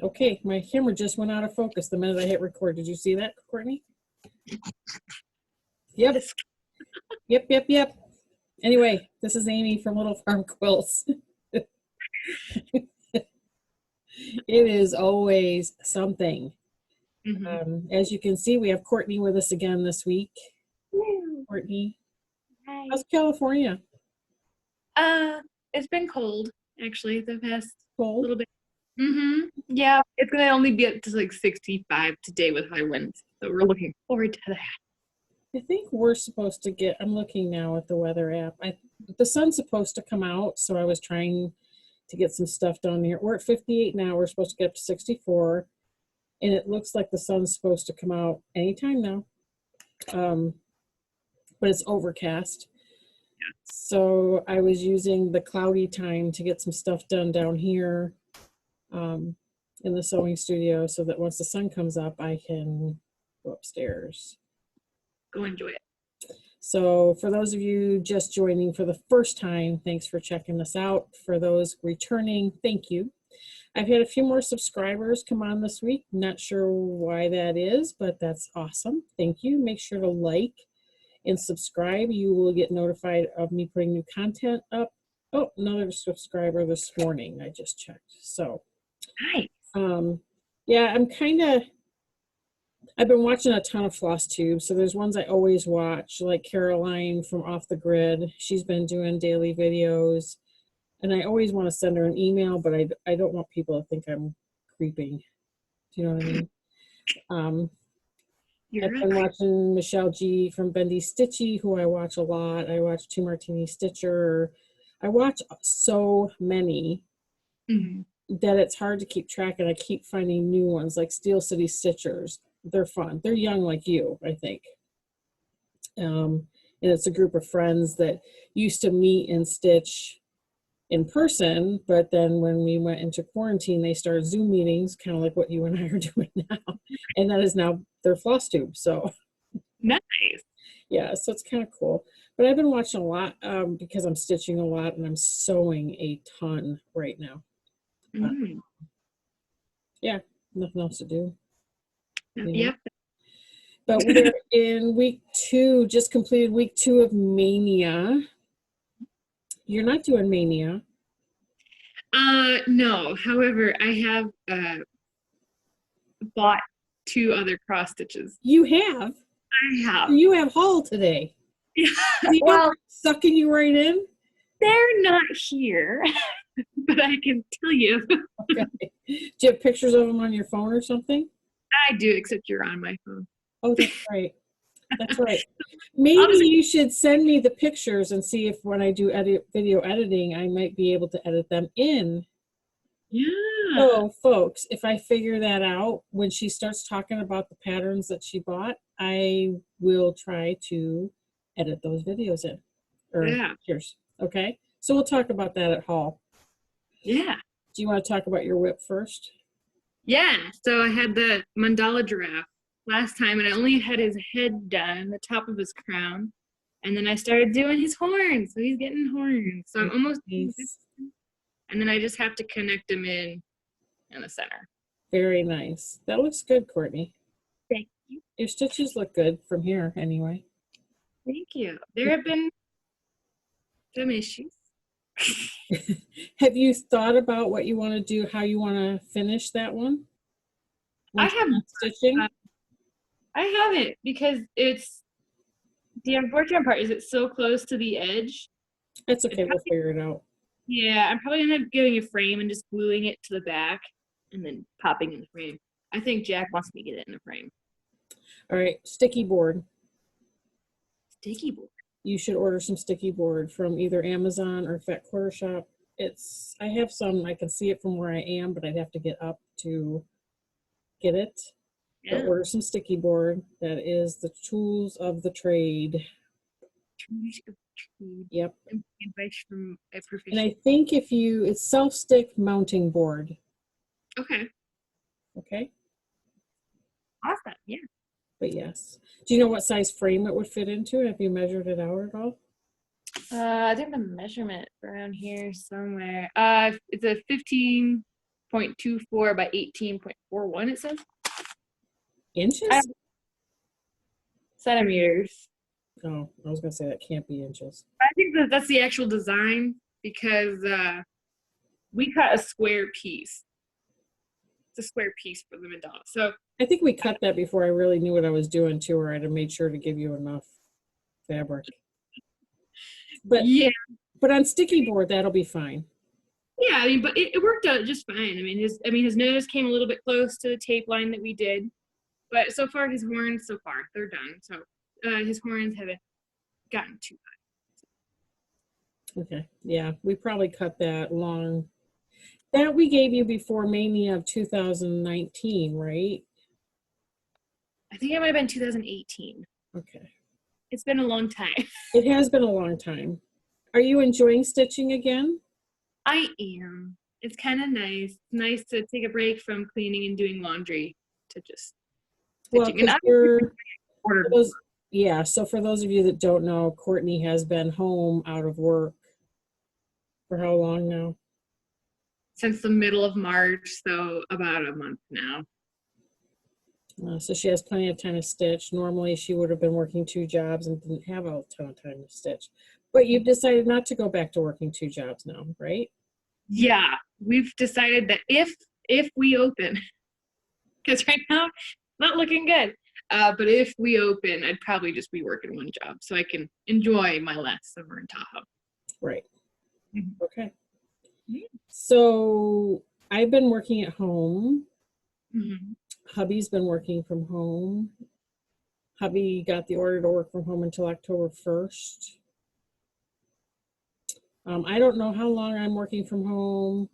Okay, my camera just went out of focus the minute I hit record. Did you see that, Courtney? Yep. Yep. Anyway, this is Amy from Little Farm Quilts. It is always something. As you can see, we have Courtney with us again this week. Courtney, Hi. how's California? It's been cold actually the past Cold? little bit. Yeah, it's gonna only be up to like 65 today with high winds, so we're looking forward to that. I think we're supposed to get, I'm looking now at the weather app. The sun's supposed to come out, so I was trying to get some stuff done here. We're at 58 now. We're supposed to get up to 64. And it looks like the sun's supposed to come out anytime now. But it's overcast. So I was using the cloudy time to get some stuff done down here in the sewing studio so that once the sun comes up, I can go upstairs. Go enjoy it. So for those of you just joining for the first time, thanks for checking us out. For those returning, thank you. I've had a few more subscribers come on this week. Not sure why that is, but that's awesome. Thank you. Make sure to like and subscribe. You will get notified of me putting new content up. Oh, another subscriber this morning. I just checked. So, Nice. Yeah, I've been watching a ton of Flosstube. So there's ones I always watch, like Caroline from Off the Grid. She's been doing daily videos. And I always want to send her an email, but I don't want people to think I'm creeping. Do you know what I mean? I've been watching Michelle G from Bendy Stitchy, who I watch a lot. I watch Two Martini Stitcher. I watch so many that it's hard to keep track, and I keep finding new ones, like Steel City Stitchers. They're fun. They're young like you, I think. And it's a group of friends that used to meet and stitch in person, but then when we went into quarantine, they started Zoom meetings, kind of like what you and I are doing now, and that is now their Flosstube. So nice. Yeah, so it's kind of cool. But I've been watching a lot because I'm stitching a lot and I'm sewing a ton right now. Yeah, nothing else to do. Yep. But we're in week 2, just completed week 2 of Mania. You're not doing Mania. No. However, I have bought 2 other cross stitches. You have? I have. You have haul today. Yeah. Well, sucking you right in? They're not here, but I can tell you. Okay. Do you have pictures of them on your phone or something? I do, except you're on my phone. Oh, that's right. That's right. Maybe you should send me the pictures and see if when I do video editing, I might be able to edit them in. Yeah. So, folks, if I figure that out, when she starts talking about the patterns that she bought, I will try to edit those videos in. Pictures. Okay? So we'll talk about that at haul. Yeah. Do you want to talk about your whip first? Yeah. So I had the mandala giraffe last time, and I only had his head done, the top of his crown, and then I started doing his horns. So he's getting horns. So I'm almost nice. And then I just have to connect them in the center. Very nice. That looks good, Courtney. Thank you. Your stitches look good from here anyway. Thank you. There have been some issues. Have you thought about what you want to do, how you want to finish that one? I haven't. Stitching? I haven't, because it's the unfortunate part is it's so close to the edge. That's okay. We'll figure it out. Yeah, I'm probably gonna end up getting a frame and just gluing it to the back and then popping in the frame. I think Jack wants me to get it in the frame. All right, sticky board. Sticky board. You should order some sticky board from either Amazon or Fat Quarter Shop. I have some, I can see it from where I am, but I'd have to get up to get it. Yeah. But order some sticky board. That is the tools of the trade. Yep. Advice from a professional. And I think it's self-stick mounting board. Okay. Okay. Awesome. Yeah. But yes. Do you know what size frame it would fit into? Have you measured it out at all? I think the measurement around here somewhere. It's a 15 18.24 by 18.41, it says. Inches? Centimeters. Oh, I was gonna say that can't be inches. I think that's the actual design because we cut a square piece. It's a square piece for the mandala. So I think we cut that before I really knew what I was doing too, or I'd have made sure to give you enough fabric. But yeah, but on sticky board, that'll be fine. yeah. I mean, but it worked out just fine. I mean, his nose came a little bit close to the tape line that we did, but so far his horns, they're done. So his horns haven't gotten too high. Okay, yeah, we probably cut that long. That we gave you before Mania of 2019, right? I think it might have been 2018. Okay. It's been a long time. It has been a long time. Are you enjoying stitching again? I am. It's kind of nice. It's nice to take a break from cleaning and doing laundry to just stitching. Yeah, so for those of you that don't know, Courtney has been home out of work for how long now? Since the middle of March, so about a month now. So she has plenty of time to stitch. Normally she would have been working 2 jobs and didn't have a ton of time to stitch. But you've decided not to go back to working 2 jobs now, right? Yeah, we've decided that if we open, because right now not looking good, but if we open, I'd probably just be working 1 job so I can enjoy my last summer in Tahoe. Right. Mm-hmm. Okay. So I've been working at home. Mm-hmm. Hubby's been working from home. Hubby got the order to work from home until October 1st. I don't know how long I'm working from home.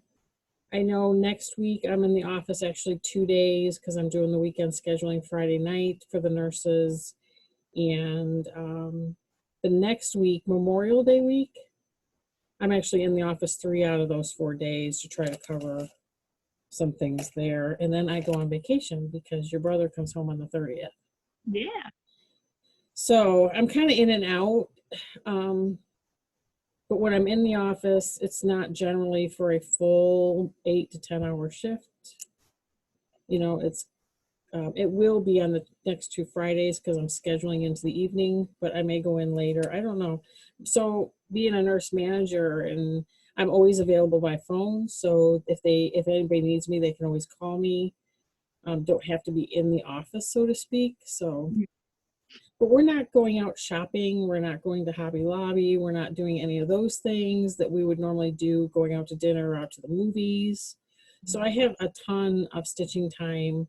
I know next week I'm in the office actually 2 days because I'm doing the weekend scheduling Friday night for the nurses. And the next week, Memorial Day week, I'm actually in the office 3 out of those 4 days to try to cover some things there. And then I go on vacation because your brother comes home on the 30th. Yeah. So I'm kind of in and out. But when I'm in the office, it's not generally for a full 8 to 10 hour shift. You know, it will be on the next 2 Fridays because I'm scheduling into the evening, but I may go in later. I don't know. So being a nurse manager, and I'm always available by phone. So if anybody needs me, they can always call me. Don't have to be in the office, so to speak. So, but we're not going out shopping. We're not going to Hobby Lobby. We're not doing any of those things that we would normally do, going out to dinner or out to the movies. So I have a ton of stitching time.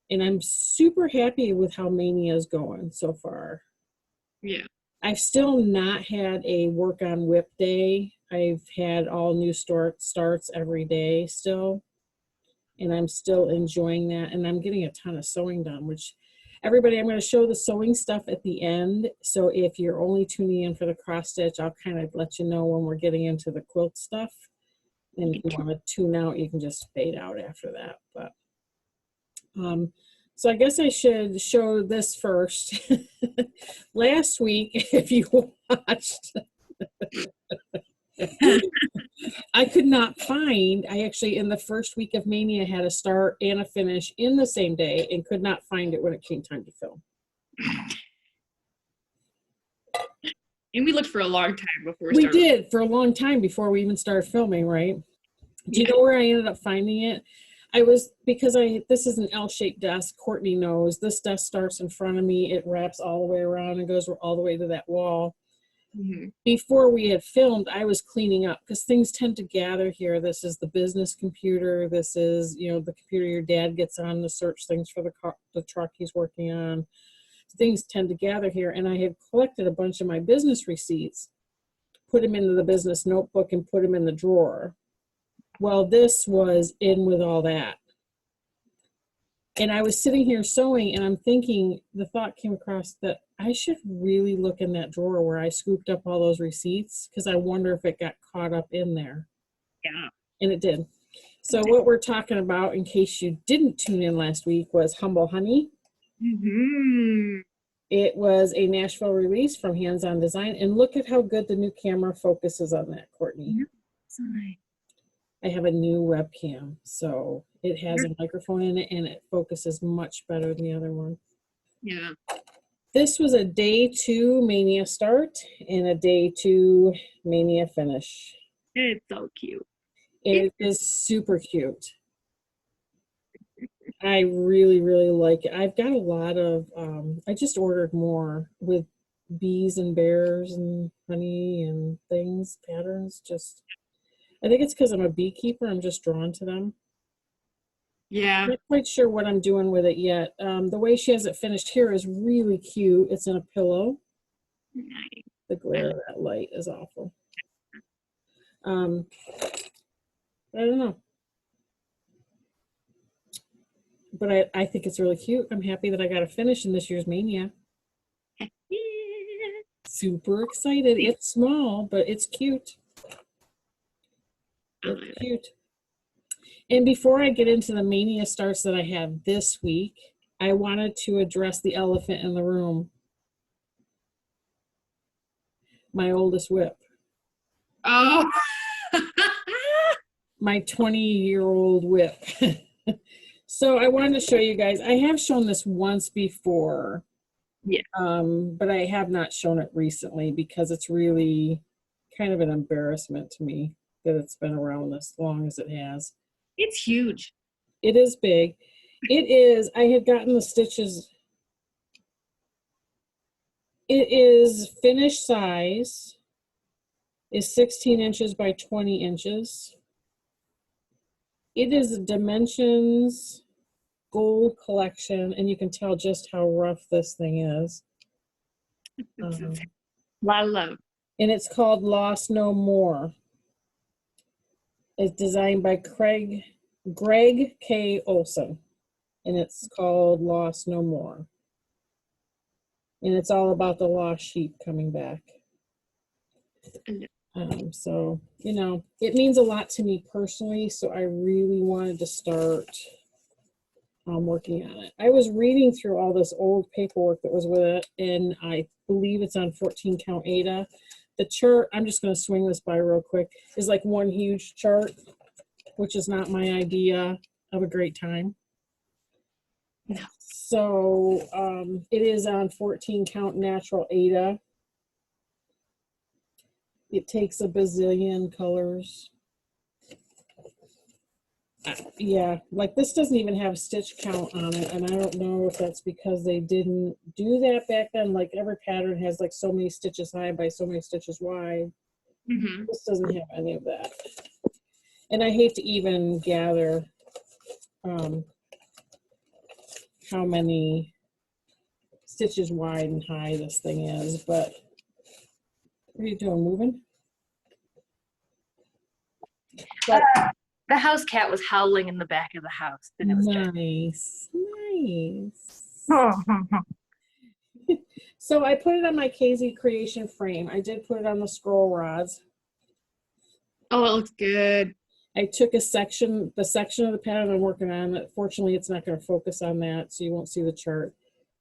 And I'm super happy with how Mania is going so far. Yeah. I've still not had a work on whip day. I've had all new starts every day still. And I'm still enjoying that. And I'm getting a ton of sewing done, which everybody, I'm going to show the sewing stuff at the end. So if you're only tuning in for the cross stitch, I'll kind of let you know when we're getting into the quilt stuff. And if you want to tune out, you can just fade out after that. But so I guess I should show this first. Last week, if you watched, I could not find, I actually in the first week of Mania had a start and a finish in the same day and could not find it when it came time to film. And we looked for a long time before we did for a long time before we even started filming, right? Do you know where I ended up finding it? This is an L-shaped desk. Courtney knows this desk starts in front of me. It wraps all the way around and goes all the way to that wall. Mm-hmm. Before we had filmed, I was cleaning up because things tend to gather here. This is the business computer. This is, the computer your dad gets on to search things for the truck he's working on. Things tend to gather here. And I had collected a bunch of my business receipts, put them into the business notebook and put them in the drawer. Well, this was in with all that. And I was sitting here sewing and I'm thinking, the thought came across that I should really look in that drawer where I scooped up all those receipts because I wonder if it got caught up in there. Yeah. And it did. So what we're talking about, in case you didn't tune in last week, was Humble Honey. Mm-hmm. It was a Nashville release from Hands On Design. And look at how good the new camera focuses on that, Courtney. Sorry. I have a new webcam, so it has a microphone in it and it focuses much better than the other one. Yeah. This was a day 2 Mania start and a day 2 Mania finish. It's so cute. It is super cute. I really, really like it. I've got a lot of, I just ordered more with bees and bears and honey and things, patterns. Just, I think it's because I'm a beekeeper. I'm just drawn to them. Yeah. I'm not quite sure what I'm doing with it yet. The way she has it finished here is really cute. It's in a pillow. Nice. The glare of that light is awful. I don't know. But I think it's really cute. I'm happy that I got a finish in this year's Mania. Super excited. It's small, but it's cute. It's cute. And before I get into the Mania starts that I have this week, I wanted to address the elephant in the room. My oldest whip. Oh. My 20-year-old whip. So I wanted to show you guys. I have shown this once before. Yeah. But I have not shown it recently because it's really kind of an embarrassment to me that it's been around as long as it has. It's huge. It is big. It is, I had gotten the stitches. It is finished size, is 16 inches by 20 inches. It is Dimensions Gold Collection, and you can tell just how rough this thing is. A lot of love. And it's called Lost No More. It's designed by Greg K. Olson, and it's called Lost No More. And it's all about the lost sheep coming back. So, you know, it means a lot to me personally, so I really wanted to start working on it. I was reading through all this old paperwork that was with it, and I believe it's on 14 count Ada. The chart, I'm just going to swing this by real quick, is like one huge chart, which is not my idea of a great time. No. So it is on 14 count natural Ada. It takes a bazillion colors. Yeah, like this doesn't even have stitch count on it, and I don't know if that's because they didn't do that back then. Like every pattern has like so many stitches high by so many stitches wide. Mm-hmm. This doesn't have any of that. And I hate to even gather how many stitches wide and high this thing is, but what are you doing, moving? But, the house cat was howling in the back of the house. And it was nice. So I put it on my KZ Creation frame. I did put it on the scroll rods. Oh, it looks good. I took the section of the pattern I'm working on. Fortunately, it's not going to focus on that, so you won't see the chart.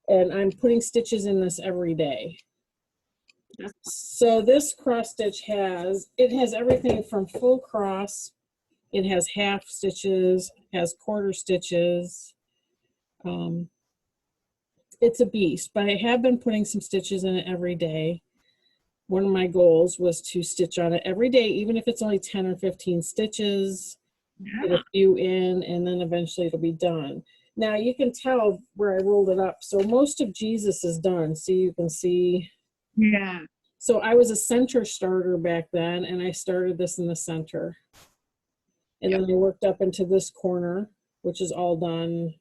And I'm putting stitches in this every day. So this cross stitch has everything from full cross. It has half stitches, has quarter stitches. It's a beast, but I have been putting some stitches in it every day. One of my goals was to stitch on it every day, even if it's only 10 or 15 stitches, get a few in, and then eventually it'll be done. Now you can tell where I rolled it up. So most of Jesus is done. See, you can see. Yeah. So I was a center starter back then, and I started this in the center. And then I worked up into this corner, which is all done,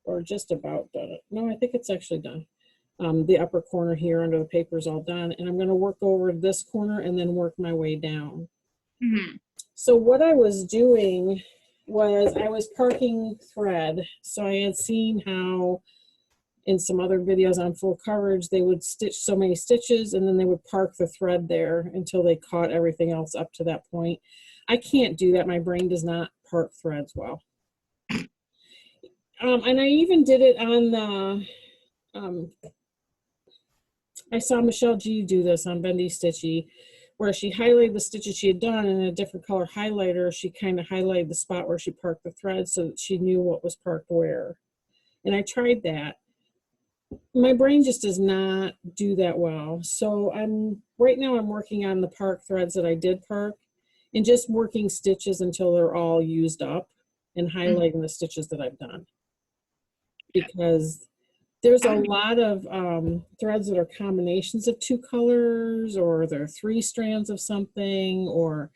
or just about done. No, I think it's actually done. The upper corner here under the paper is all done. And I'm going to work over this corner and then work my way down. Mm-hmm. So what I was doing was I was parking thread. So I had seen how in some other videos on full coverage, they would stitch so many stitches and then they would park the thread there until they caught everything else up to that point. I can't do that. My brain does not park threads well. And I even did it on the, I saw Michelle G do this on Bendy Stitchy, where she highlighted the stitches she had done, and in a different color highlighter, she kind of highlighted the spot where she parked the thread so that she knew what was parked where. And I tried that. My brain just does not do that well. So right now I'm working on the park threads that I did park and just working stitches until they're all used up and highlighting the stitches that I've done. Because there's a lot of threads that are combinations of 2 colors, or they're 3 strands of something, or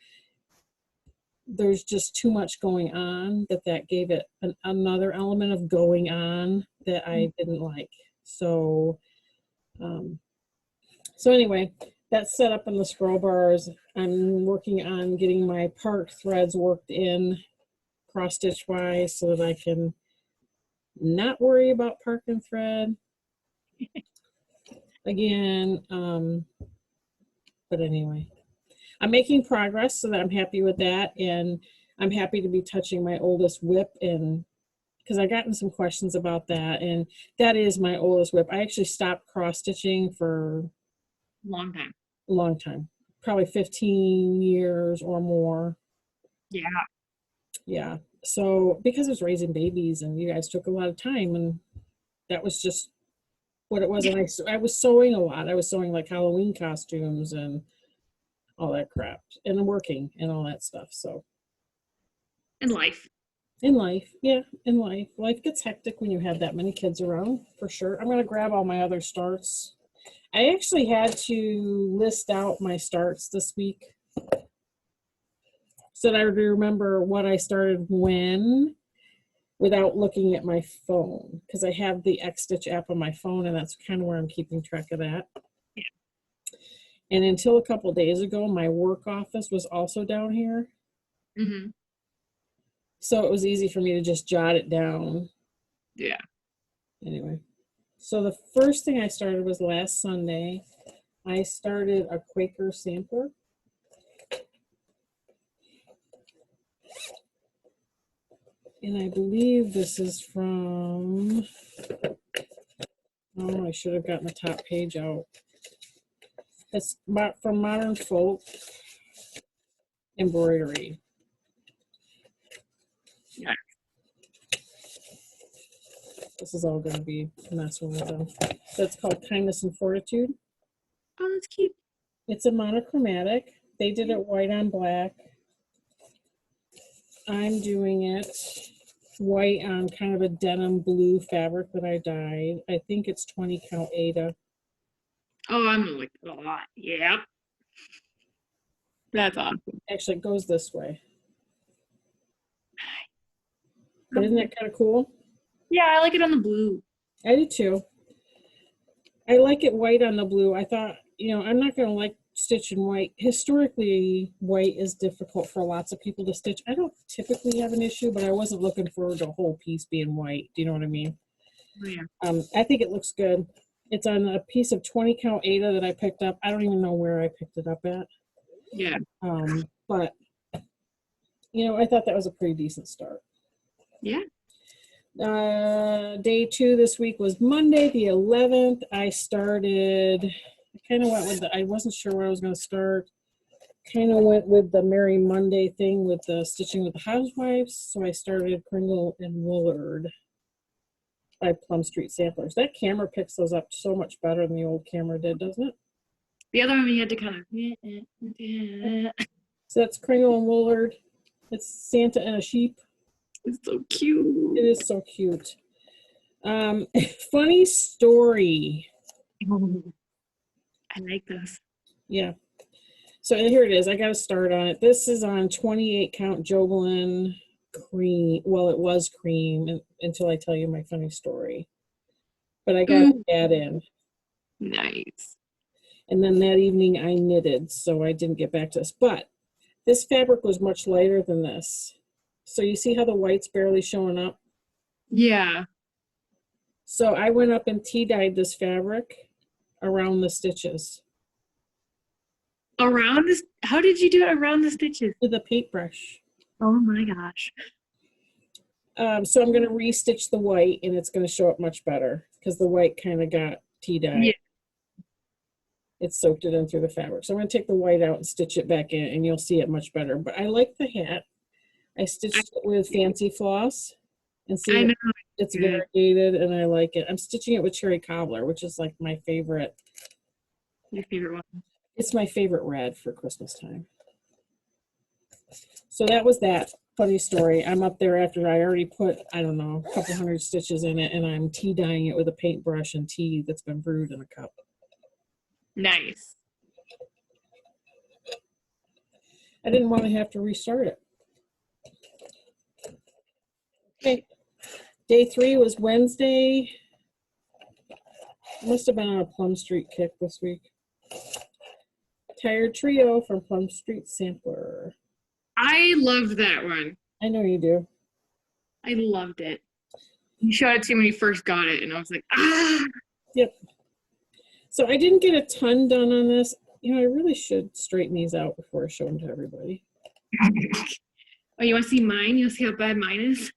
there's just too much going on that gave it another element of going on that I didn't like. So, anyway, that's set up in the scroll bars. I'm working on getting my park threads worked in cross stitch wise so that I can not worry about park and thread again. But anyway, I'm making progress, so that I'm happy with that, and I'm happy to be touching my oldest whip, and because I've gotten some questions about that, and that is my oldest whip. I actually stopped cross stitching for Long time. a long time, probably 15 years or more. Yeah. Yeah. So because I was raising babies and you guys took a lot of time, and that was just what it was. And I was sewing a lot. I was sewing like Halloween costumes and all that crap, and working and all that stuff. So In life. in life, yeah, in life gets hectic when you have that many kids around, for sure. I'm going to grab all my other starts. I actually had to list out my starts this week so that I would remember what I started when without looking at my phone, because I have the X Stitch app on my phone, and that's kind of where I'm keeping track of that. Yeah. And until a couple days ago, my work office was also down here. Mm-hmm. So it was easy for me to just jot it down. Yeah. Anyway, so the first thing I started was last Sunday. I started a Quaker sampler. And I believe this is from, oh, I should have gotten the top page out. It's from Modern Folk Embroidery. Yeah. This is all going to be messing with them. So it's called Kindness and Fortitude. Oh, that's cute. It's a monochromatic. They did it white on black. I'm doing it white on kind of a denim blue fabric that I dyed. I think it's 20 count Ada. Oh, I'm gonna look at a lot. Yep. That's awesome. Actually, it goes this way. But isn't that kind of cool? Yeah, I like it on the blue. I do too. I like it white on the blue. I thought, I'm not going to like stitch in white. Historically, white is difficult for lots of people to stitch. I don't typically have an issue, but I wasn't looking for the whole piece being white. Do you know what I mean? Oh, yeah. I think it looks good. It's on a piece of 20 count Ada that I picked up. I don't even know where I picked it up at. Yeah. But, I thought that was a pretty decent start. Yeah. Day 2 this week was Monday the 11th. I kind of went with I wasn't sure where I was going to start. Kind of went with the Merry Monday thing with the Stitching with the Housewives. So I started Kringle and Woolard by Plum Street Samplers. That camera picks those up so much better than the old camera did, doesn't it? The other one we had to kind of. So that's Kringle and Woolard. It's Santa and a sheep. It's so cute. It is so cute. Funny story. I like this. Yeah. So here it is. I got to start on it. This is on 28 count Jovelin cream. Well, it was cream until I tell you my funny story. But I got that in. Nice. And then that evening I knitted, so I didn't get back to this. But this fabric was much lighter than this. So you see how the white's barely showing up? Yeah. So I went up and tea-dyed this fabric around the stitches. Around this? How did you do it around the stitches? With a paintbrush. Oh my gosh. So I'm going to re-stitch the white, and it's going to show up much better because the white kind of got tea-dyed. Yeah. It soaked it in through the fabric. So I'm going to take the white out and stitch it back in, and you'll see it much better. But I like the hat. I stitched it with fancy floss, and see, I know. it's Good. variegated, and I like it. I'm stitching it with cherry cobbler, which is like my favorite. Your favorite one. It's my favorite red for Christmas time. So that was that funny story. I'm up there after I already put, I don't know, a couple hundred stitches in it, and I'm tea dyeing it with a paintbrush and tea that's been brewed in a cup. Nice. I didn't want to have to restart it. Okay. Day 3 was Wednesday. Must have been on a Plum Street kick this week. Tired Trio from Plum Street Sampler. I loved that one. I know you do. I loved it. You showed it to me when you first got it, and I was like, ah! Yep. So I didn't get a ton done on this. You know, I really should straighten these out before I show them to everybody. Oh, you want to see mine? You want to see how bad mine is?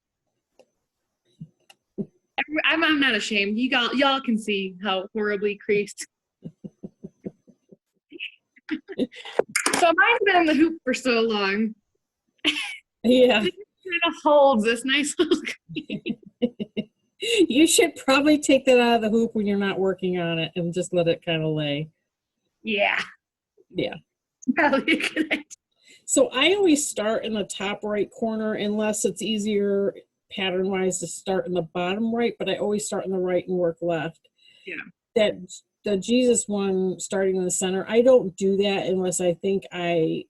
I'm not ashamed. Y'all can see how horribly creased. So mine's been in the hoop for so long. Yeah. It kind of holds this nice little You should probably take that out of the hoop when you're not working on it and just let it kind of lay. Yeah. Yeah. Probably a good idea. So I always start in the top right corner unless it's easier pattern wise to start in the bottom right, but I always start in the right and work left. Yeah. That the Jesus one starting in the center, I don't do that unless I think I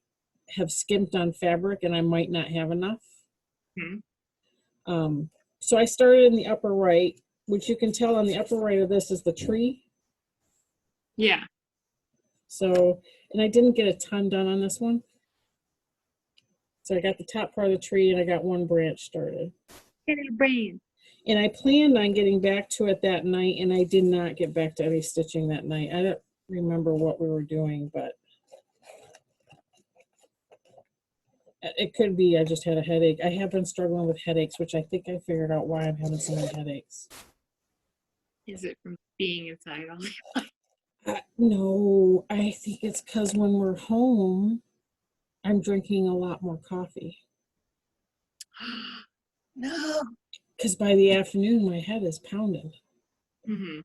have skimped on fabric and I might not have enough. So I started in the upper right, which you can tell on the upper right of this is the tree. Yeah. So, and I didn't get a ton done on this one. So I got the top part of the tree and I got one branch started. Get your brain. And I planned on getting back to it that night, and I did not get back to any stitching that night. I don't remember what we were doing, but it could be I just had a headache. I have been struggling with headaches, which I think I figured out why I'm having so many headaches. Is it from being inside all day? No, I think it's because when we're home, I'm drinking a lot more coffee. No. Because by the afternoon, my head is pounding. I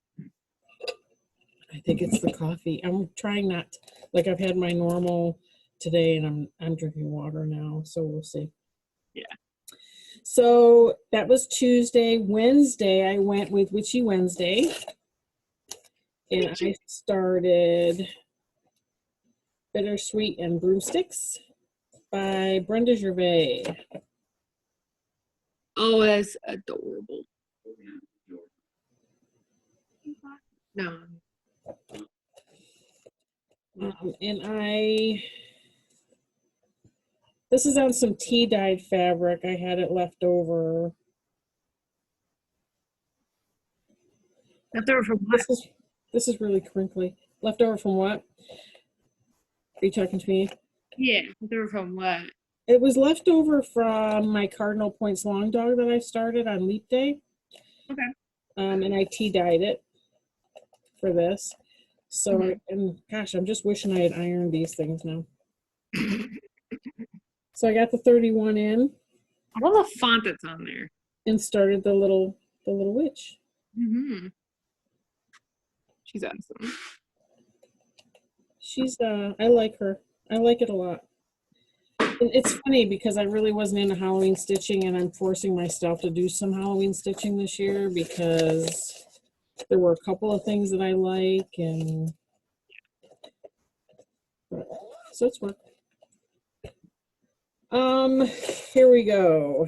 think it's the coffee. I'm trying not, like I've had my normal today, and I'm drinking water now, so we'll see. Yeah. So that was Tuesday. Wednesday, I went with Witchy Wednesday, and I started Bittersweet and Broomsticks by Brenda Gervais. Oh, that's adorable. No. And this is on some tea dyed fabric. I had it left over. Left over from what? This is really crinkly. Left over from what? Are you talking to me? Yeah, left over from what? It was left over from my Cardinal Points Long Dog that I started on Leap Day. Okay. And I tea dyed it for this. So, and gosh, I'm just wishing I had ironed these things now. So I got the 31 in. I love the font that's on there. And started the little witch. She's awesome. She's I like her. I like it a lot. And it's funny because I really wasn't into Halloween stitching, and I'm forcing myself to do some Halloween stitching this year because there were a couple of things that I like, and so it's work. Here we go.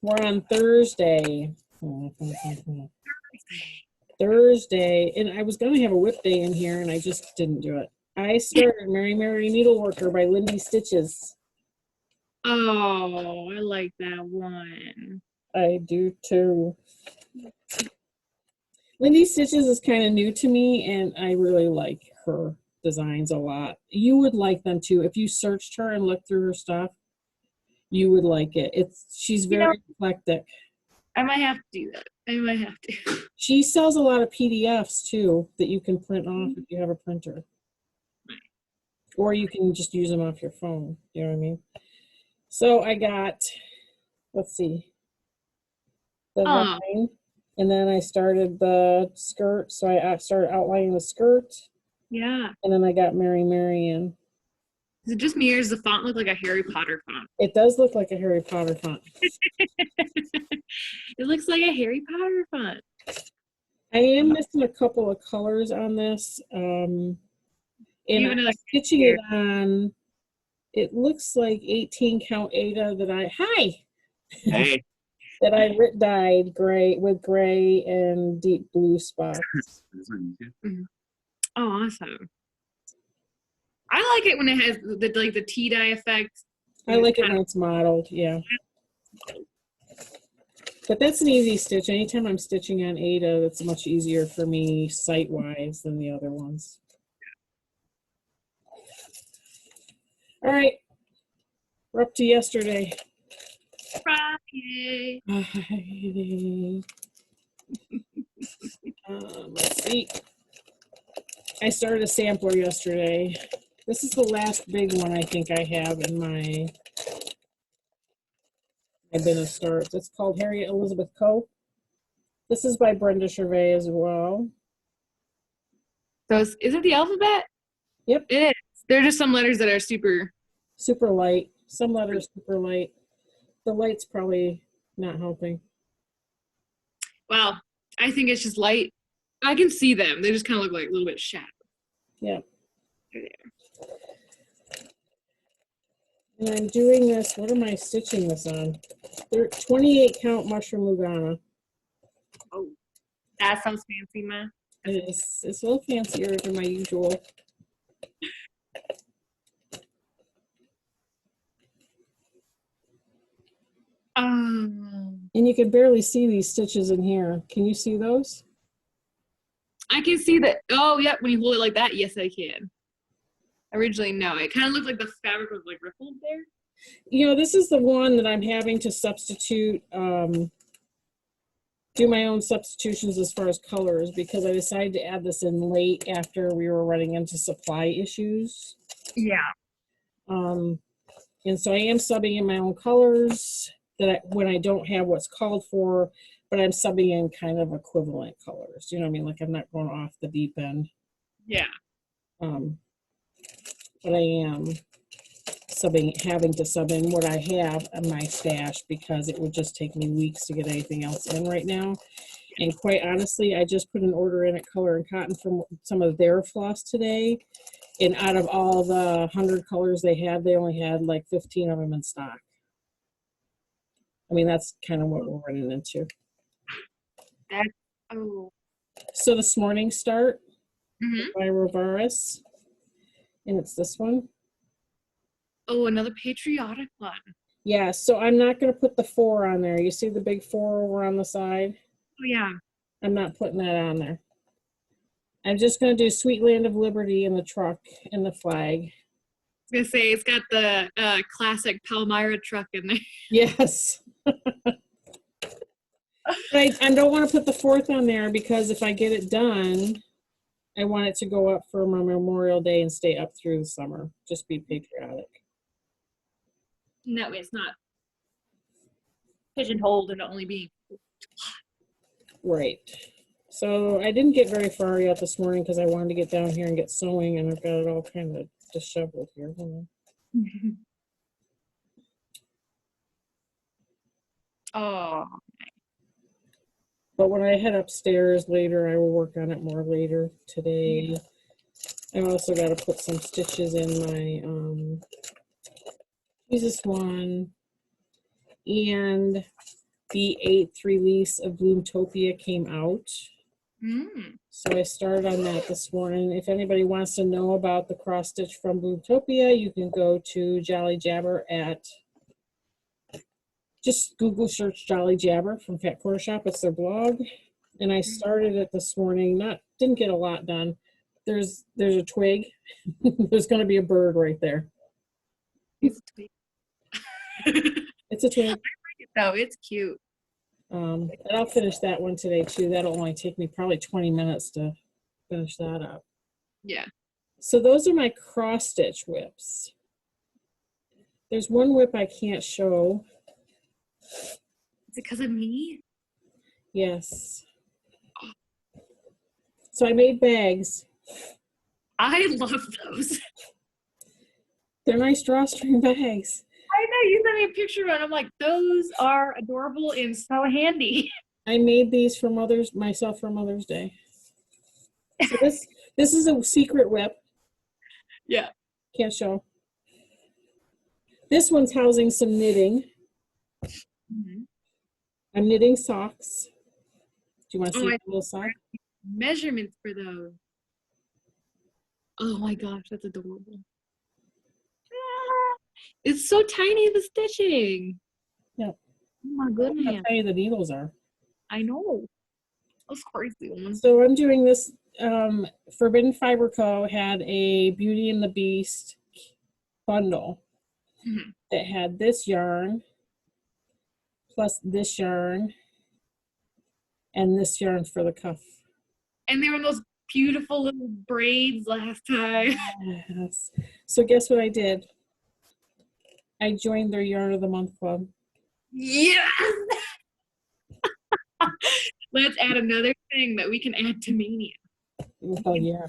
We're on Thursday. Thursday, and I was gonna have a whip day in here, and I just didn't do it. I started Mary Mary Needleworker by Lindy Stitches. Oh, I like that one. I do too. Lindy Stitches is kind of new to me, and I really like her designs a lot. You would like them too. If you searched her and looked through her stuff, you would like it. She's very eclectic. I might have to do that. I might have to. She sells a lot of PDFs too that you can print off if you have a printer. Or you can just use them off your phone. You know what I mean? So I got, let's see, the Oh, vine, and then I started the skirt. So I started outlining the skirt, yeah. and then I got Mary Marian. Is it just me or does the font look like a Harry Potter font? It does look like a Harry Potter font. It looks like a Harry Potter font. I am missing a couple of colors on this. And You have I'm another stitching here. it on, it looks like 18 count Ada Hey. that I dyed gray with gray and deep blue spots. Oh, awesome. I like it when it has the tea dye effect. I like it when it's modeled, yeah. But that's an easy stitch. Anytime I'm stitching on Ada, that's much easier for me sight-wise than the other ones. All right, we're up to yesterday. Friday. Friday. Let's see. I started a sampler yesterday. This is the last big one I think I have in my bin of starts. It's called Harriet Elizabeth Coe. This is by Brenda Gervais as well. So is it the alphabet? Yep. It is. There are just some letters that are super light. Some letters super light. The light's probably not helping. Well, I think it's just light. I can see them. They just kind of look like a little bit shadowed. Yeah. There. And I'm doing this, what am I stitching this on? 28 count mushroom Lugana. Oh, that sounds fancy, ma. It's a little fancier than my usual. And you can barely see these stitches in here. Can you see those? I can see that. Oh, yeah. When you hold it like that, yes, I can. Originally, no. It kind of looked like the fabric was like rippled there. You know, this is the one that I'm having to substitute, do my own substitutions as far as colors, because I decided to add this in late after we were running into supply issues. Yeah. And so I am subbing in my own colors when I don't have what's called for, but I'm subbing in kind of equivalent colors. You know what I mean? Like I'm not going off the deep end. Yeah. But I am having to sub in what I have in my stash because it would just take me weeks to get anything else in right now. And quite honestly, I just put an order in at Color and Cotton from some of their floss today. And out of all the 100 colors they had, they only had like 15 of them in stock. I mean, that's kind of what we're running into. So this morning start by Rovaris. And it's this one. Oh, another patriotic one. Yeah, so I'm not going to put the 4 on there. You see the big 4 over on the side? Oh, yeah. I'm not putting that on there. I'm just going to do Sweet Land of Liberty in the truck and the flag. I was going to say, it's got the classic Palmyra truck in there. Yes. I don't want to put the 4th on there because if I get it done, I want it to go up for my Memorial Day and stay up through the summer. Just be patriotic. No, it's not pigeonholed into only being. Right. So I didn't get very far yet this morning because I wanted to get down here and get sewing, and I've got it all kind of disheveled here. Oh. But when I head upstairs later, I will work on it more later today. I also got to put some stitches in my Jesus one. And the 8th release of Bloomtopia came out. So I started on that this morning. If anybody wants to know about the cross stitch from Bloomtopia, you can go to Jolly Jabber at, just Google search Jolly Jabber from Fat Quarter Shop. It's their blog. And I started it this morning. Didn't get a lot done. There's a twig. There's going to be a bird right there. It's a twig. It's a twig. I like it though. It's cute. And I'll finish that one today too. That'll only take me probably 20 minutes to finish that up. Yeah. So those are my cross stitch whips. There's one whip I can't show. Is it because of me? Yes. So I made bags. I love those. They're nice drawstring bags. I know, you sent me a picture and I'm like, those are adorable and so handy. I made these for myself for Mother's Day. So this is a secret whip. Yeah. Can't show. This one's housing some knitting. Mhm. I'm knitting socks. Do you want to see Oh, a little sock? Measurements for those. Oh my gosh, that's adorable. Ah, it's so tiny, the stitching. Yeah. Oh my I'll goodness. tell you the needles are. I know. Those crazy ones. So I'm doing this. Forbidden Fiber Co. had a Beauty and the Beast bundle Mhm. that had this yarn plus this yarn and this yarn for the cuff. And they were those beautiful little braids last time. Yes. So guess what I did? I joined their Yarn of the Month club. Yes! Let's add another thing that we can add to Mania. Oh yeah.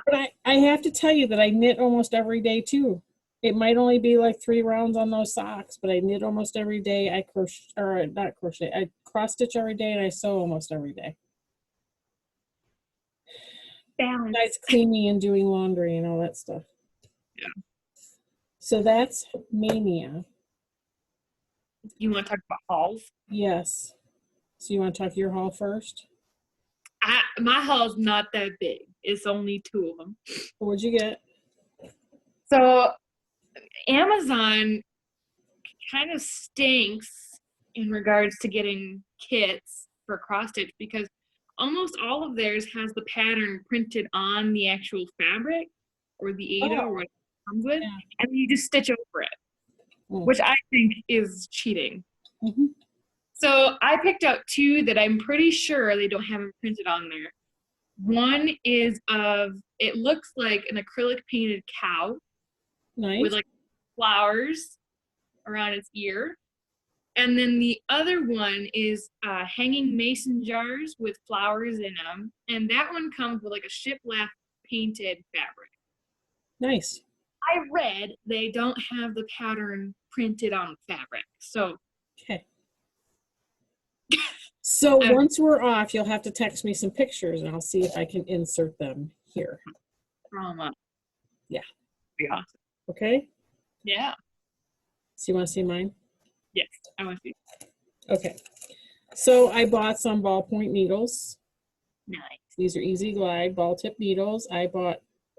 But I have to tell you that I knit almost every day too. It might only be like 3 rounds on those socks, but I knit almost every day. I crochet, or not crochet, I cross stitch every day and I sew almost every day. Balance. Besides cleaning and doing laundry and all that stuff. Yeah. So that's Mania. You want to talk about hauls? Yes. So you want to talk your haul first? My haul's not that big. It's only 2 of them. What'd you get? So Amazon kind of stinks in regards to getting kits for cross stitch because almost all of theirs has the pattern printed on the actual fabric or the Ada or what it comes with, Yeah. and you just stitch over it, which I think is cheating. Mm-hmm. So I picked out 2 that I'm pretty sure they don't have them printed on there. One is it looks like an acrylic painted cow Nice. with like flowers around its ear. And then the other one is hanging mason jars with flowers in them. And that one comes with like a shiplap painted fabric. Nice. I read they don't have the pattern printed on the fabric. So Okay. So once we're off, you'll have to text me some pictures and I'll see if I can insert them here. Yeah. Yeah. Awesome. Okay? Yeah. So you want to see mine? Yes, I want to. Okay. So I bought some ballpoint needles. Nice. These are Easy Glide ball tip needles. I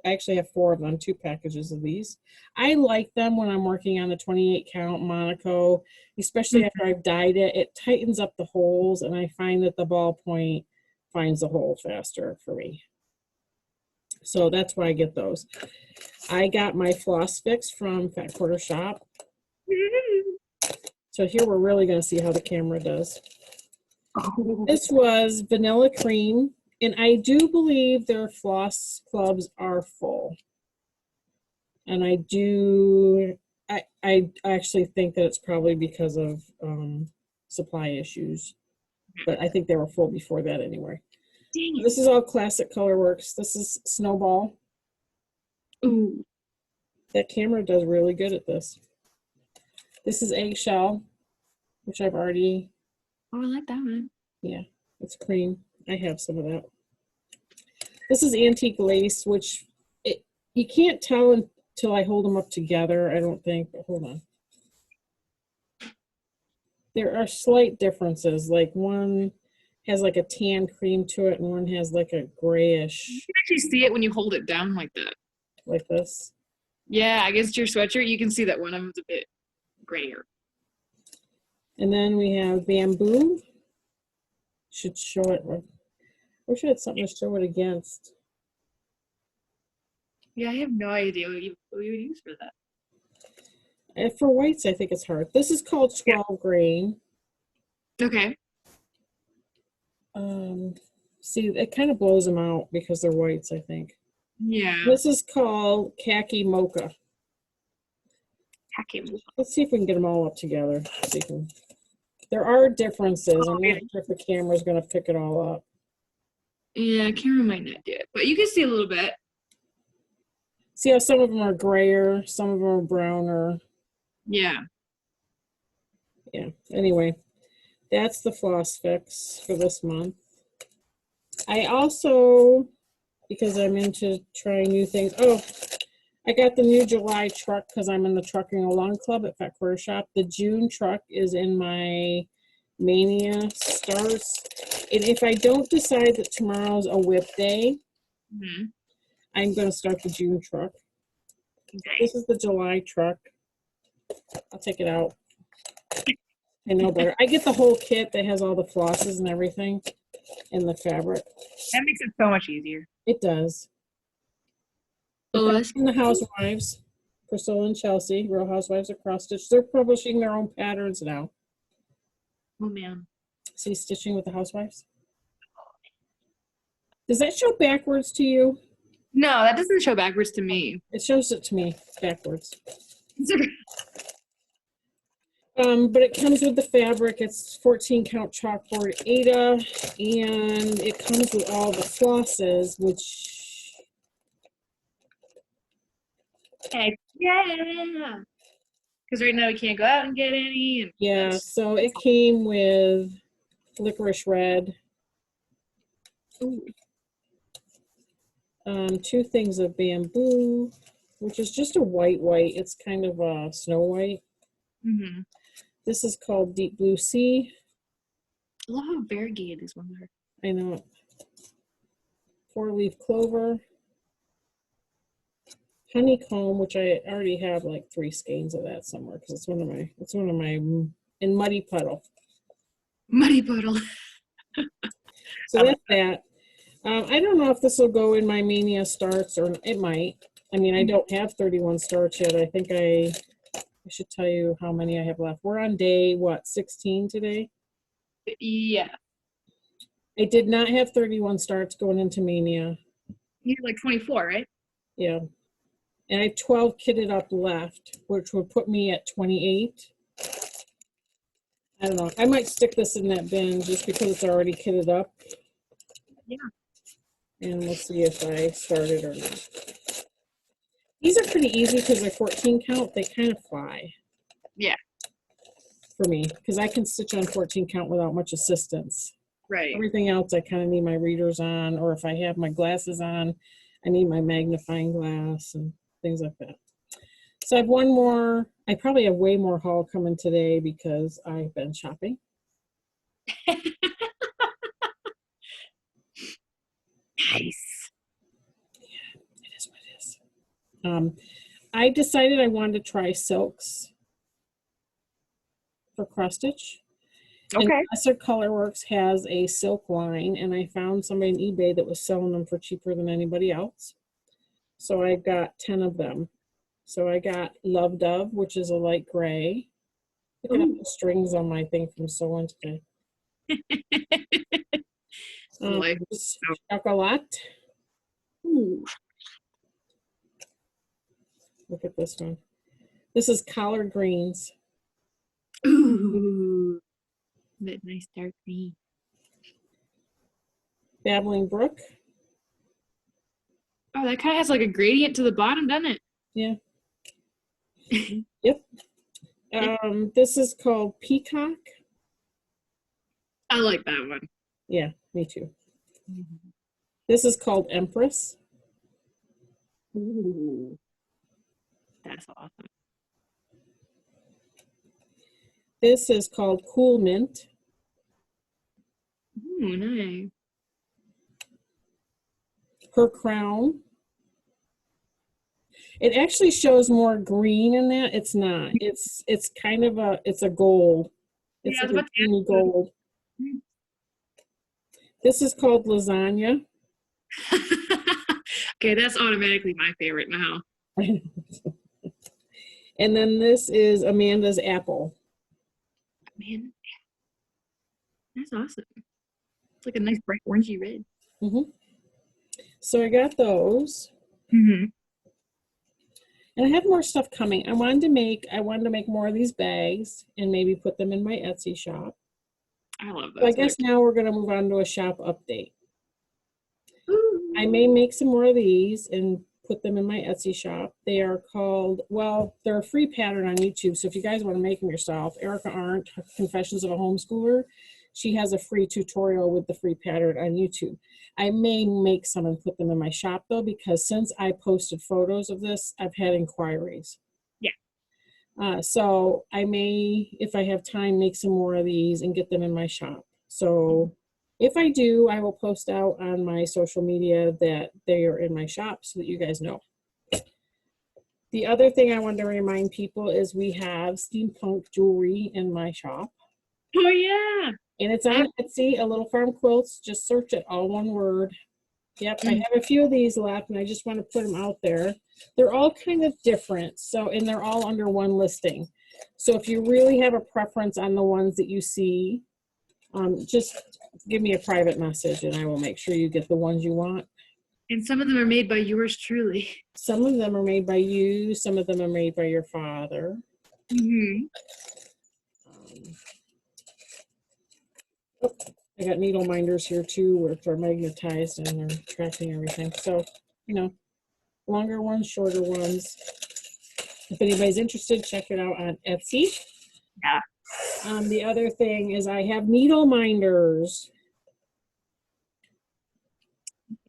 actually have 4 of them, 2 packages of these. I like them when I'm working on the 28 count Monaco, especially after I've dyed it. It tightens up the holes and I find that the ballpoint finds the hole faster for me. So that's why I get those. I got my floss fix from Fat Quarter Shop. So here we're really going to see how the camera does. This was vanilla cream, and I do believe their floss clubs are full. And I actually think that it's probably because of supply issues. But I think they were full before that anyway. This is all Classic Colorworks. This is Snowball. Ooh. That camera does really good at this. This is Eggshell, which I've already... Oh, I like that one. Yeah, it's cream. I have some of that. This is Antique Lace, which you can't tell until I hold them up together, I don't think, but hold on. There are slight differences, like one has like a tan cream to it and one has like a grayish. You can actually see it when you hold it down like that. Like this. Yeah, against your sweatshirt, you can see that one of them's a bit grayer. And then we have Bamboo. Should show it. I wish I had something to show it against. Yeah, I have no idea what you would use for that. For whites, I think it's hard. This is called 12 grain. Okay. See, it kind of blows them out because they're whites, I think. Yeah. This is called khaki mocha. Let's see if we can get them all up together. See if we- There are differences. I'm not sure if the camera's going to pick it all up. Yeah, camera might not do it, but you can see a little bit. See how some of them are grayer, some of them are browner. Yeah. Yeah. Anyway, that's the floss fix for this month. I also, because I'm into trying new things. Oh, I got the new July truck because I'm in the Trucking Along Club at Fat Quarter Shop. The June truck is in my Mania starts. And if I don't decide that tomorrow's a whip day, I'm going to start the June truck. Okay. This is the July truck. I'll take it out. I know better. I get the whole kit that has all the flosses and everything and the fabric. That makes it so much easier. It does. Oh, That's from the Housewives, Priscilla and Chelsea, Real Housewives of Cross Stitch. They're publishing their own patterns now. Oh, man. See Stitching with the Housewives? Does that show backwards to you? No, that doesn't show backwards to me. It shows it to me backwards. But it comes with the fabric. It's 14 count chalkboard Ada, and it comes with all the flosses, which Heck yeah. Because right now we can't go out and get any. And yeah, so it came with licorice red, two things of bamboo, which is just a white. It's kind of a snow white. Mm-hmm. This is called Deep Blue Sea. I love how variegated these ones are. I know. 4-leaf clover. Honeycomb, which I already have like 3 skeins of that somewhere because it's one of my in Muddy Puddle. Muddy Puddle. So that's that. I don't know if this will go in my Mania starts or it might. I mean, I don't have 31 starts yet. I think I should tell you how many I have left. We're on day, what, 16 today? Yeah. I did not have 31 starts going into Mania. You're like 24, right? Yeah. And I have 12 kitted up left, which would put me at 28. I don't know. I might stick this in that bin just because it's already kitted up. Yeah. And we'll see if I start it or not. These are pretty easy because they're 14 count. They kind of fly. Yeah. For me, because I can stitch on 14 count without much assistance. Right. Everything else I kind of need my readers on, or if I have my glasses on, I need my magnifying glass and things like that. So I have one more. I probably have way more haul coming today because I've been shopping. Nice. Yeah, it is what it is. I decided I wanted to try silks for cross stitch. Okay. And Lesser Colorworks has a silk line, and I found somebody on eBay that was selling them for cheaper than anybody else. So I got 10 of them. So I got Love Dove, which is a light gray. Look at the strings on my thing from sewing today. Chocolat. Ooh. Look at this one. This is collard greens. Ooh. That nice dark green. Babbling Brook. Oh, that kind of has like a gradient to the bottom, doesn't it? Yeah. Yep. This is called Peacock. I like that one. Yeah, me too. This is called Empress. Ooh. That's awesome. This is called Cool Mint. Ooh, nice. Her Crown. It actually shows more green in that. It's not. It's kind of it's a gold. It's Yeah, like a greeny gold. This is called Lasagna. Okay, that's automatically my favorite now. And then this is Amanda's Apple. Man, that's awesome. It's like a nice bright orangey red. So I got those. Mm-hmm. And I have more stuff coming. I wanted to make more of these bags and maybe put them in my Etsy shop. I love So I those. guess now we're going to move on to a shop update. Ooh. I may make some more of these and put them in my Etsy shop. They are called, well, they're a free pattern on YouTube. So if you guys want to make them yourself, Erica Arndt, Confessions of a Homeschooler, she has a free tutorial with the free pattern on YouTube. I may make some and put them in my shop though, because since I posted photos of this, I've had inquiries. Yeah. So I may, if I have time, make some more of these and get them in my shop. So if I do, I will post out on my social media that they are in my shop so that you guys know. The other thing I wanted to remind people is we have steampunk jewelry in my shop. Oh yeah. And it's on Etsy, A Little Farm Quilts. Just search it, all one word. Yep, I have a few of these left and I just want to put them out there. They're all kind of different, so, and they're all under one listing. So if you really have a preference on the ones that you see, just give me a private message and I will make sure you get the ones you want. And some of them are made by yours truly. Some of them are made by you, some of them are made by your father. Mm-hmm. I got needle minders here too, which are magnetized and they're tracking everything. So, you know, longer ones, shorter ones. If anybody's interested, check it out on Etsy. Yeah. The other thing is I have needle minders.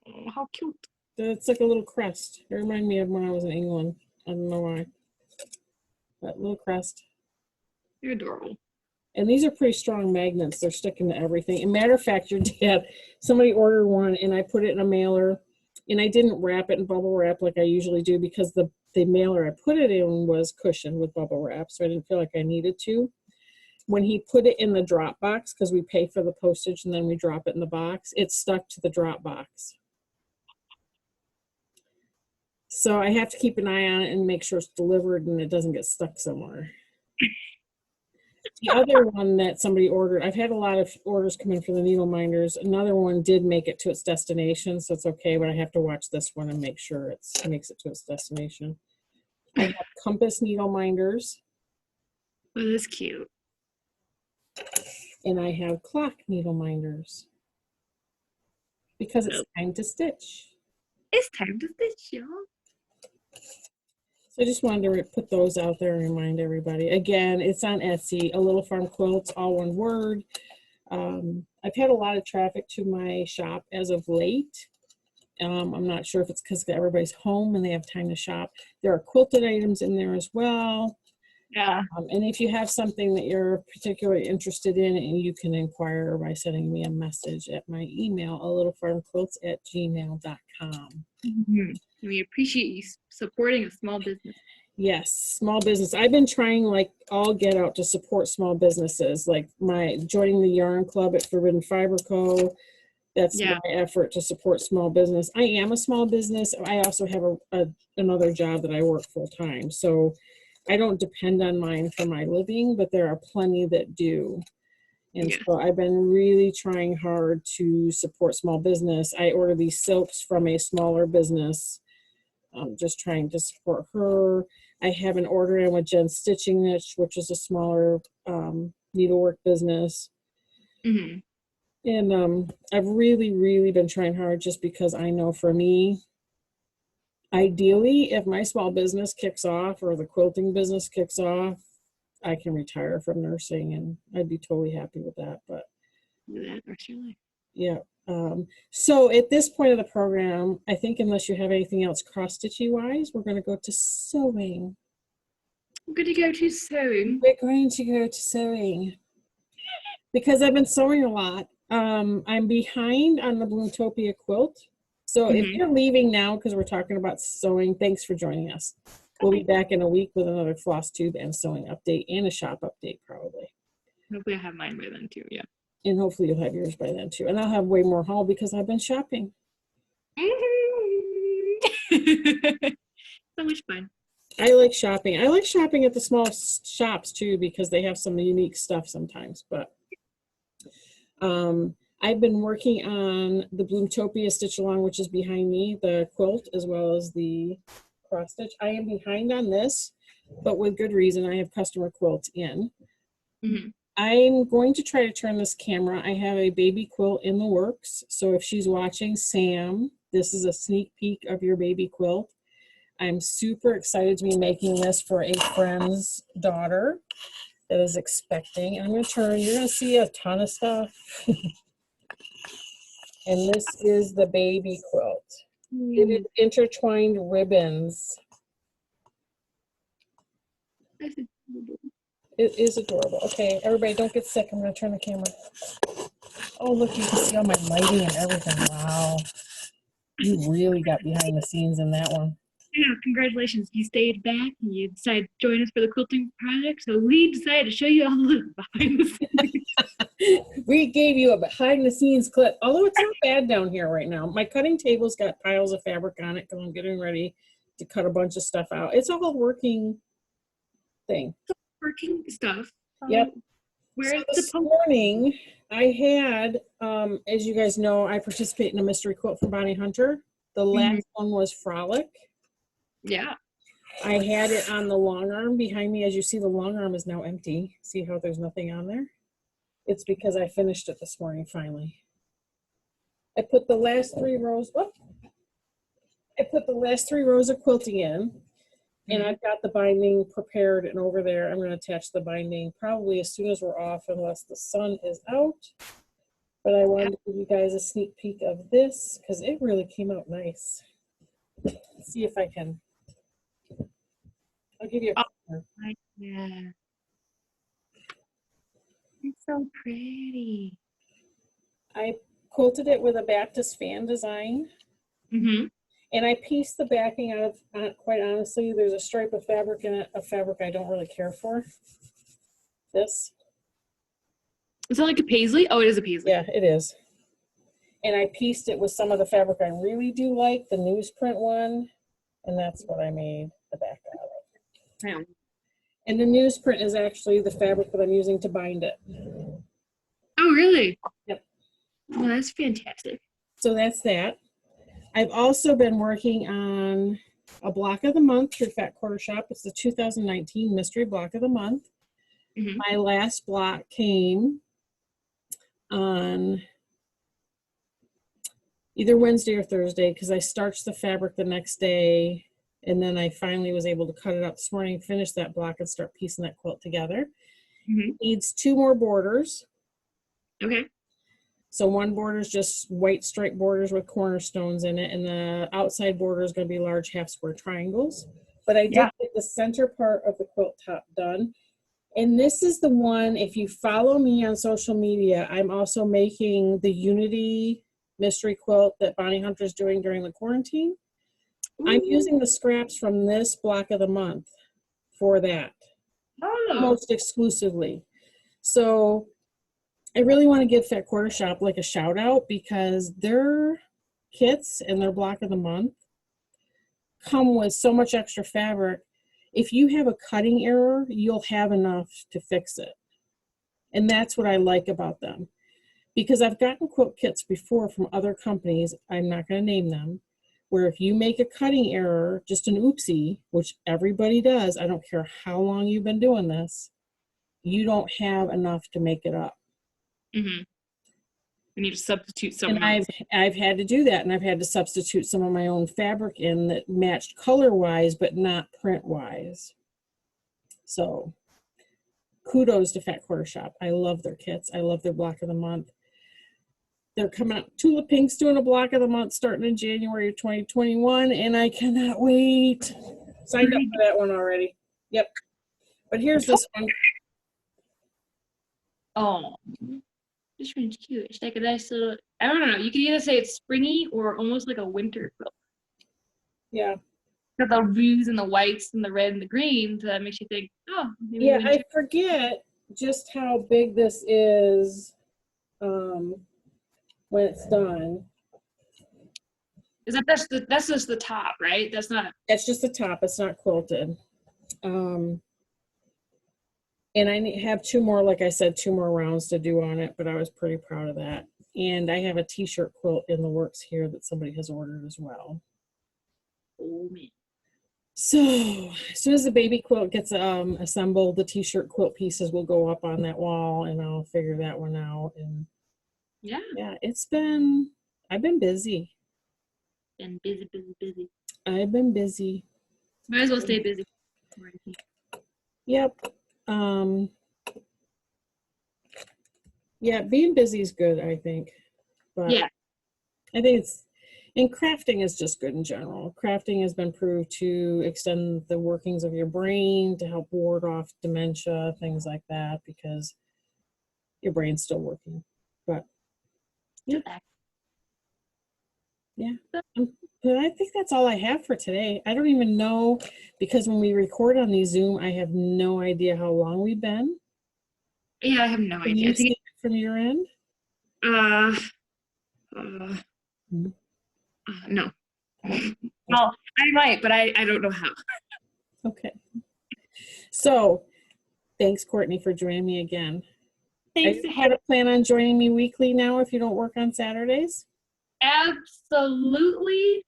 Oh, how cute. It's like a little crest. It reminded me of when I was in England. I don't know why. That little crest. You're adorable. And these are pretty strong magnets. They're sticking to everything. And matter of fact, your dad, somebody ordered one and I put it in a mailer and I didn't wrap it in bubble wrap like I usually do because the mailer I put it in was cushioned with bubble wrap. So I didn't feel like I needed to. When he put it in the drop box, because we pay for the postage and then we drop it in the box, it stuck to the drop box. So I have to keep an eye on it and make sure it's delivered and it doesn't get stuck somewhere. The other one that somebody ordered, I've had a lot of orders come in for the needle minders. Another one did make it to its destination, so it's okay, but I have to watch this one and make sure it makes it to its destination. I have compass needle minders. Oh, that's cute. And I have clock needle minders. Because it's time to stitch. It's time to stitch, y'all. So I just wanted to put those out there and remind everybody. Again, it's on Etsy, A Little Farm Quilts, all one word. I've had a lot of traffic to my shop as of late. I'm not sure if it's because everybody's home and they have time to shop. There are quilted items in there as well. Yeah. And if you have something that you're particularly interested in, and you can inquire by sending me a message at my email, alittlefarmquilts@gmail.com. Mm-hmm. We appreciate you supporting a small business. Yes, small business. I've been trying like all get out to support small businesses, like joining the yarn club at Forbidden Fiber Co. That's my effort to support small business. I am a small business. I also have another job that I work full time. So I don't depend on mine for my living, but there are plenty that do. And so I've been really trying hard to support small business. I order these silks from a smaller business. I'm just trying to support her. I have an order in with Jen's Stitching Niche, which is a smaller needlework business. Mm-hmm. And I've really, really been trying hard just because I know for me, ideally, if my small business kicks off or the quilting business kicks off, I can retire from nursing and I'd be totally happy with that. But that the rest of your life. Yeah. So at this point of the program, I think unless you have anything else cross-stitchy wise, we're going to go to sewing. I'm going to go to sewing. We're going to go to sewing. Because I've been sewing a lot. I'm behind on the Bloomtopia quilt. So if you're leaving now because we're talking about sewing, thanks for joining us. We'll be back in a week with another Flosstube and sewing update and a shop update probably. Hopefully I have mine by then too, yeah. And hopefully you'll have yours by then too. And I'll have way more haul because I've been shopping. So much fun. I like shopping. I like shopping at the small shops too because they have some unique stuff sometimes. But I've been working on the Bloomtopia stitch along, which is behind me, the quilt, as well as the cross stitch. I am behind on this, but with good reason. I have customer quilts in. Mhm. I'm going to try to turn this camera. I have a baby quilt in the works. So if she's watching, Sam, this is a sneak peek of your baby quilt. I'm super excited to be making this for a friend's daughter that is expecting. And I'm going to turn, you're going to see a ton of stuff. And this is the baby quilt. It is intertwined ribbons. It is adorable. Okay, everybody don't get sick. I'm going to turn the camera. Oh, look, you can see all my lighting and everything. Wow. You really got behind the scenes in that one. Yeah, congratulations. You stayed back and you decided to join us for the quilting project. So we decided to show you all the behind the scenes. We gave you a behind the scenes clip, although it's not bad down here right now. My cutting table's got piles of fabric on it because I'm getting ready to cut a bunch of stuff out. It's all working thing. Working stuff. Yep. Where's So this morning, I had, as you guys know, I participate in a mystery quilt for Bonnie Hunter. The last one was Frolic. Yeah. I had it on the long arm behind me. As you see, the long arm is now empty. See how there's nothing on there? It's because I finished it this morning, finally. I put the last 3 rows, I put the last 3 rows of quilting in, and I've got the binding prepared, and over there, I'm going to attach the binding probably as soon as we're off, unless the sun is out. But I wanted to give you guys a sneak peek of this because it really came out nice. Let's see if I can. I'll give you a picture. Yeah. It's so pretty. I quilted it with a Baptist fan design. And I pieced the backing out of, quite honestly, there's a stripe of fabric in it, a fabric I don't really care for. This. Is that like a paisley? Oh, it is a paisley. Yeah, it is. And I pieced it with some of the fabric I really do like, the newsprint one. And that's what I made the back out of. Yeah. And the newsprint is actually the fabric that I'm using to bind it. Oh, really? Yep. Oh, that's fantastic. So that's that. I've also been working on a block of the month through Fat Quarter Shop. It's the 2019 Mystery Block of the Month. My last block came on either Wednesday or Thursday because I starched the fabric the next day, and then I finally was able to cut it up this morning, finish that block, and start piecing that quilt together. It needs 2 more borders. Okay. So one border is just white stripe borders with cornerstones in it, and the outside border is going to be large half square triangles. But I did get the center part of the quilt top done. And this is the one, if you follow me on social media, I'm also making the Unity mystery quilt that Bonnie Hunter's doing during the quarantine. I'm using the scraps from this block of the month for that, almost exclusively. So I really want to give Fat Quarter Shop like a shout out because their kits and their block of the month come with so much extra fabric. If you have a cutting error, you'll have enough to fix it. And that's what I like about them. Because I've gotten quilt kits before from other companies, I'm not going to name them, where if you make a cutting error, just an oopsie, which everybody does, I don't care how long you've been doing this, you don't have enough to make it up. You need to substitute something else. I've had to do that, and I've had to substitute some of my own fabric in that matched color-wise, but not print-wise. So kudos to Fat Quarter Shop. I love their kits. I love their block of the month. They're coming out. Tulip Pink's doing a block of the month starting in January of 2021, and I cannot wait. Signed up for that one already. Yep. But here's this one. Oh, this one's cute. It's like a nice little, I don't know. You can either say it's springy or almost like a winter quilt. Yeah. Got the blues and the whites and the red and the green, so that makes you think, oh, maybe yeah, winter. I forget just how big this is when it's done. Is that's just the top, right? That's not. That's just the top. It's not quilted. And I have two more, like I said, two more rounds to do on it, but I was pretty proud of that. And I have a t-shirt quilt in the works here that somebody has ordered as well. Oh man. So as soon as the baby quilt gets assembled, the t-shirt quilt pieces will go up on that wall, and I'll figure that one out. And Yeah. yeah, I've been busy. Been busy. I've been busy. Might as well stay busy. Yep. Yeah, being busy is good, I think. But Yeah. I think and crafting is just good in general. Crafting has been proved to extend the workings of your brain, to help ward off dementia, things like that, because your brain's still working. But yeah. Yeah. But I think that's all I have for today. I don't even know, because when we record on these Zoom, I have no idea how long we've been. Yeah, I have no Can idea. you see it from your end? No. Well, I might, but I don't know how. Okay. So, thanks, Courtney, for joining me again. Thanks. Are you going to plan on joining me weekly now if you don't work on Saturdays? Absolutely.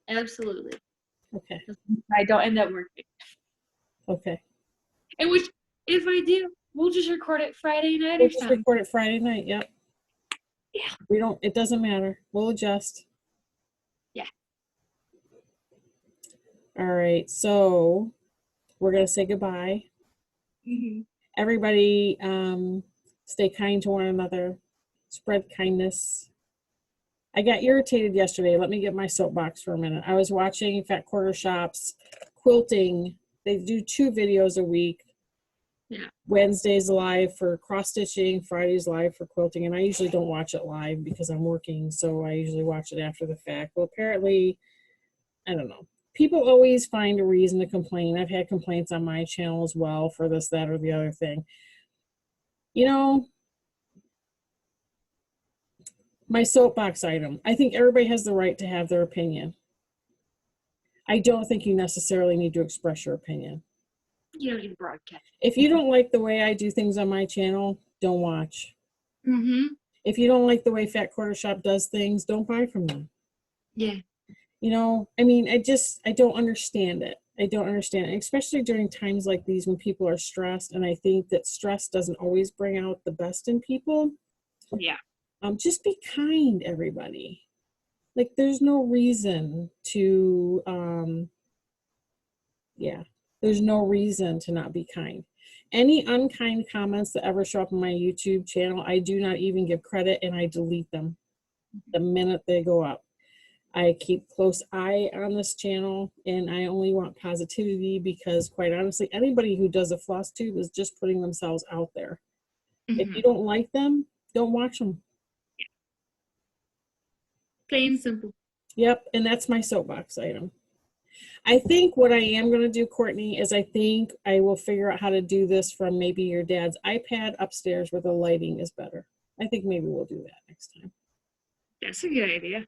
Okay. I don't end up working. Okay. And which, if I do, we'll just record it Friday night We'll or just something. record it Friday night. Yep. Yeah. It doesn't matter. We'll adjust. Yeah. All right. So we're going to say goodbye. Mm-hmm. Everybody, stay kind to one another. Spread kindness. I got irritated yesterday. Let me get my soapbox for a minute. I was watching Fat Quarter Shop's quilting. They do 2 videos a week. Yeah. Wednesday's live for cross stitching, Friday's live for quilting, and I usually don't watch it live because I'm working, so I usually watch it after the fact. Well, apparently, I don't know. People always find a reason to complain. I've had complaints on my channel as well for this, that, or the other thing. You know, my soapbox item. I think everybody has the right to have their opinion. I don't think you necessarily need to express your opinion. You don't need to broadcast. If you don't like the way I do things on my channel, don't watch. Mm-hmm. If you don't like the way Fat Quarter Shop does things, don't buy from them. Yeah. You know, I mean, I don't understand it. I don't understand it, especially during times like these when people are stressed. And I think that stress doesn't always bring out the best in people. Yeah. Just be kind, everybody. Like, there's no reason to, there's no reason to not be kind. Any unkind comments that ever show up on my YouTube channel, I do not even give credit, and I delete them the minute they go up. I keep close eye on this channel, and I only want positivity because, quite honestly, anybody who does a Flosstube is just putting themselves out there. Mm-hmm. If you don't like them, don't watch them. Plain simple. Yep, and that's my soapbox item. I think what I am going to do, Courtney, is I think I will figure out how to do this from maybe your dad's iPad upstairs where the lighting is better. I think maybe we'll do that next time. That's a good idea.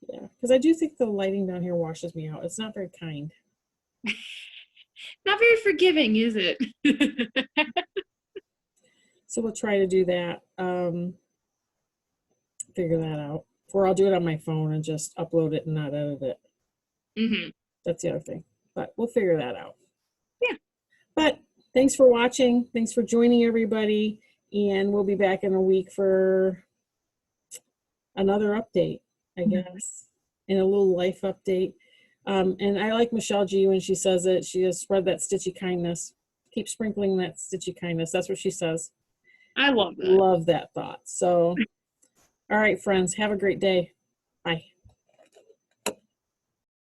Yeah, because I do think the lighting down here washes me out. It's not very kind. Not very forgiving, is it? So we'll try to do that. Figure that out. Or I'll do it on my phone and just upload it and not edit it. Mm-hmm. That's the other thing. But we'll figure that out. Yeah. But thanks for watching. Thanks for joining, everybody. And we'll be back in a week for another update, I guess, and a little life update. And I like Michelle G when she says it. She has spread that stitchy kindness. Keep sprinkling that stitchy kindness. That's what she says. I love that. Love that thought. So, all right, friends, have a great day. Bye.